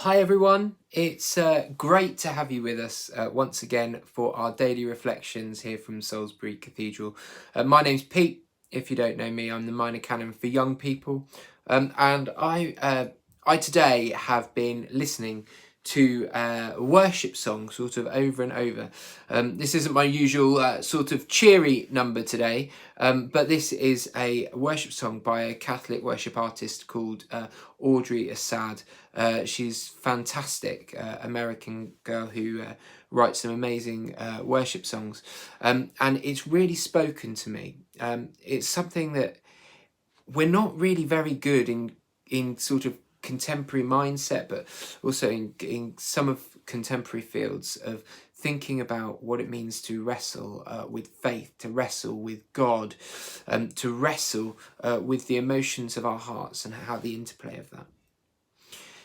Hi everyone, it's great to have you with us once again for our daily reflections here from Salisbury Cathedral. My name's Pete. If you don't know me, I'm the minor canon for young people, and I today have been listening to worship songs sort of over and over. This isn't my usual sort of cheery number today, but this is a worship song by a Catholic worship artist called Audrey Assad. She's fantastic American girl who writes some amazing worship songs, and it's really spoken to me. It's something that we're not really very good in sort of contemporary mindset, but also in some of contemporary fields of thinking about what it means to wrestle with faith, to wrestle with God, to wrestle with the emotions of our hearts and how the interplay of that.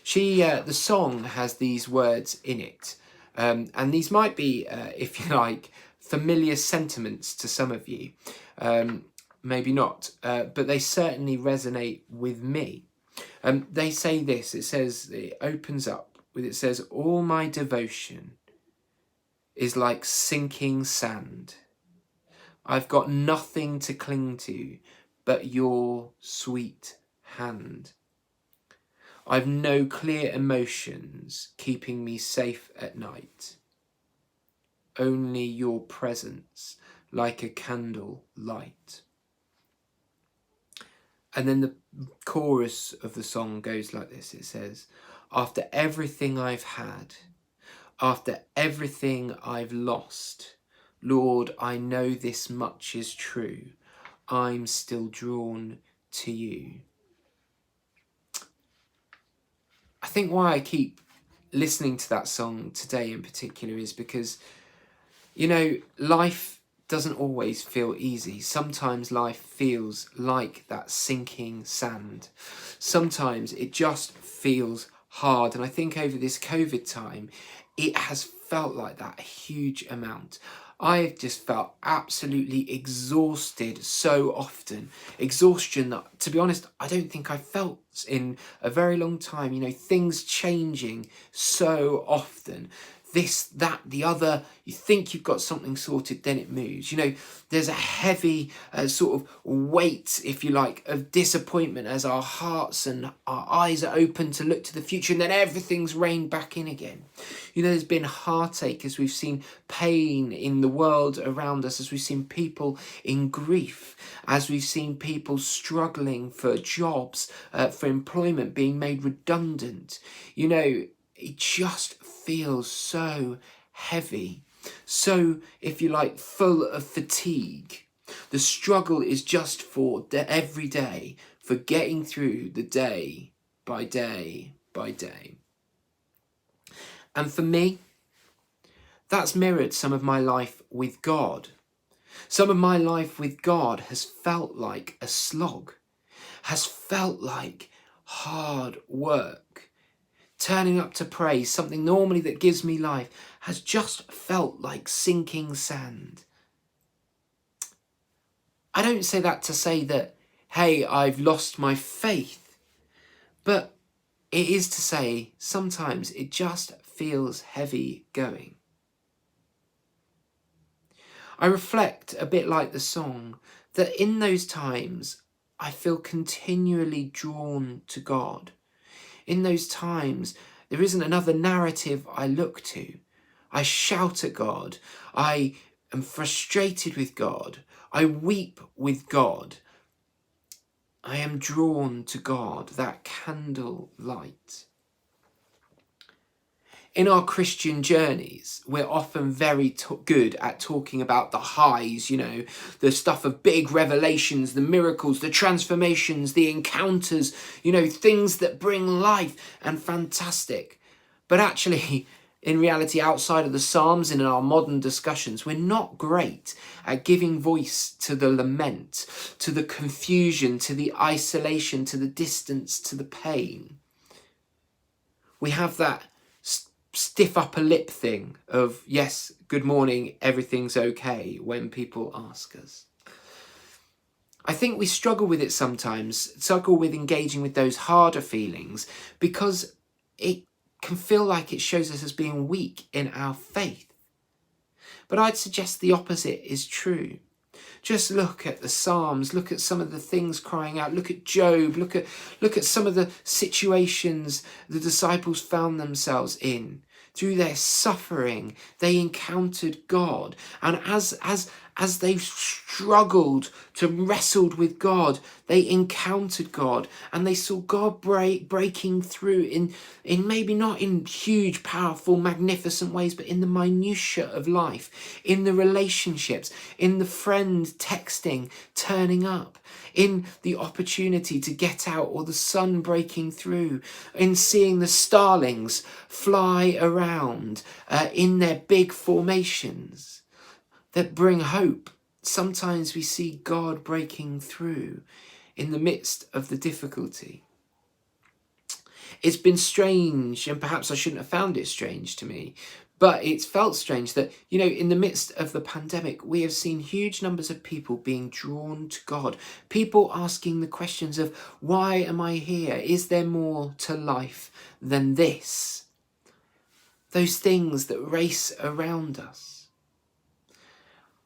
The song has these words in it, and these might be, if you like, familiar sentiments to some of you. Maybe not, but they certainly resonate with me. They say this, it opens up with, it says, all my devotion is like sinking sand. I've got nothing to cling to but your sweet hand. I've no clear emotions keeping me safe at night. Only your presence like a candle light. And then the chorus of the song goes like this. It says, after everything I've had, after everything I've lost, Lord, I know this much is true. I'm still drawn to you. I think why I keep listening to that song today in particular is because, you know, life doesn't always feel easy. Sometimes life feels like that sinking sand. Sometimes it just feels hard. And I think over this COVID time, it has felt like that a huge amount. I've just felt absolutely exhausted so often. Exhaustion that, to be honest, I don't think I felt in a very long time. You know, things changing so often. This, that, the other, you think you've got something sorted, then it moves. You know, there's a heavy sort of weight, if you like, of disappointment as our hearts and our eyes are open to look to the future, and then everything's reined back in again. You know, there's been heartache as we've seen pain in the world around us, as we've seen people in grief, as we've seen people struggling for jobs, for employment, being made redundant. You know, it just feels so heavy, so, if you like, full of fatigue. The struggle is just for every day, for getting through the day by day by day. And for me, that's mirrored some of my life with God. Some of my life with God has felt like a slog, has felt like hard work. Turning up to pray, something normally that gives me life, has just felt like sinking sand. I don't say that to say that, hey, I've lost my faith, but it is to say sometimes it just feels heavy going. I reflect a bit like the song that in those times I feel continually drawn to God. In those times, there isn't another narrative I look to. I shout at God. I am frustrated with God. I weep with God. I am drawn to God, that candle light. In our Christian journeys, we're often very good at talking about the highs, you know, the stuff of big revelations, the miracles, the transformations, the encounters, you know, things that bring life and fantastic. But actually, in reality, outside of the Psalms and in our modern discussions, we're not great at giving voice to the lament, to the confusion, to the isolation, to the distance, to the pain. We have that stiff upper lip thing of, yes, good morning, everything's okay, when people ask us. I think we struggle with it sometimes, struggle with engaging with those harder feelings, because it can feel like it shows us as being weak in our faith. But I'd suggest the opposite is true. Just look at the Psalms, look at some of the things crying out, look at Job, look at some of the situations the disciples found themselves in. Through their suffering, they encountered God. And as they struggled to wrestle with God, they encountered God, and they saw God breaking through in maybe not in huge, powerful, magnificent ways, but in the minutiae of life, in the relationships, in the friend texting, turning up, in the opportunity to get out, or the sun breaking through, in seeing the starlings fly around in their big formations that bring hope. Sometimes we see God breaking through in the midst of the difficulty. It's been strange, and perhaps I shouldn't have found it strange to me, but it's felt strange that, in the midst of the pandemic, we have seen huge numbers of people being drawn to God. People asking the questions of, why am I here? Is there more to life than this? Those things that race around us.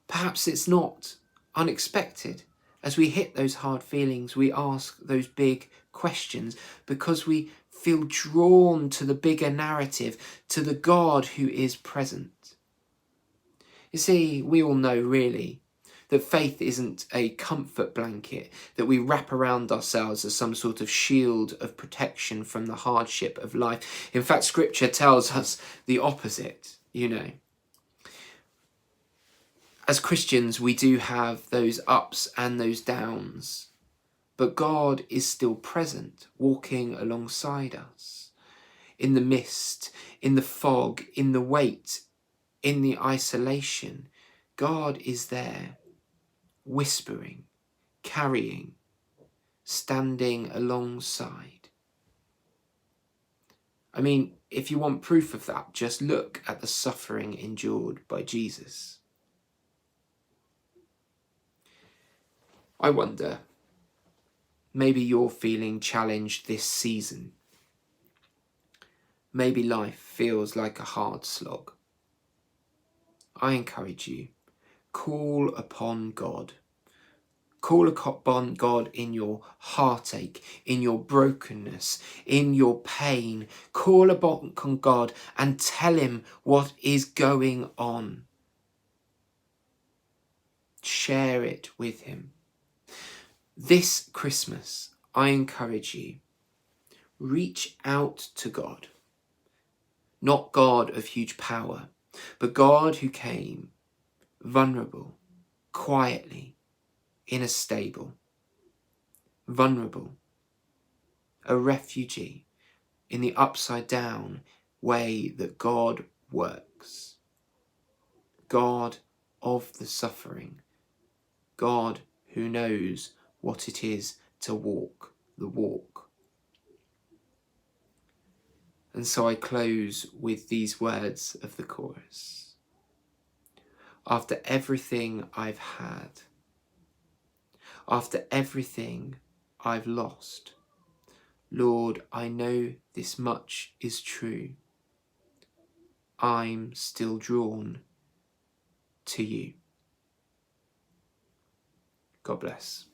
Perhaps it's not unexpected. As we hit those hard feelings, we ask those big questions because we feel drawn to the bigger narrative, to the God who is present. You see, we all know really that faith isn't a comfort blanket that we wrap around ourselves as some sort of shield of protection from the hardship of life. In fact, Scripture tells us the opposite, As Christians, we do have those ups and those downs, but God is still present, walking alongside us. In the mist, in the fog, in the weight, in the isolation, God is there, whispering, carrying, standing alongside. I mean, if you want proof of that, just look at the suffering endured by Jesus. I wonder, maybe you're feeling challenged this season. Maybe life feels like a hard slog. I encourage you, call upon God. Call upon God in your heartache, in your brokenness, in your pain. Call upon God and tell him what is going on. Share it with him. This Christmas, I encourage you, reach out to God. Not God of huge power, but God who came vulnerable, quietly, in a stable. Vulnerable, a refugee in the upside down way that God works. God of the suffering. God who knows what it is to walk the walk. And so I close with these words of the chorus. After everything I've had, after everything I've lost, Lord, I know this much is true. I'm still drawn to you. God bless.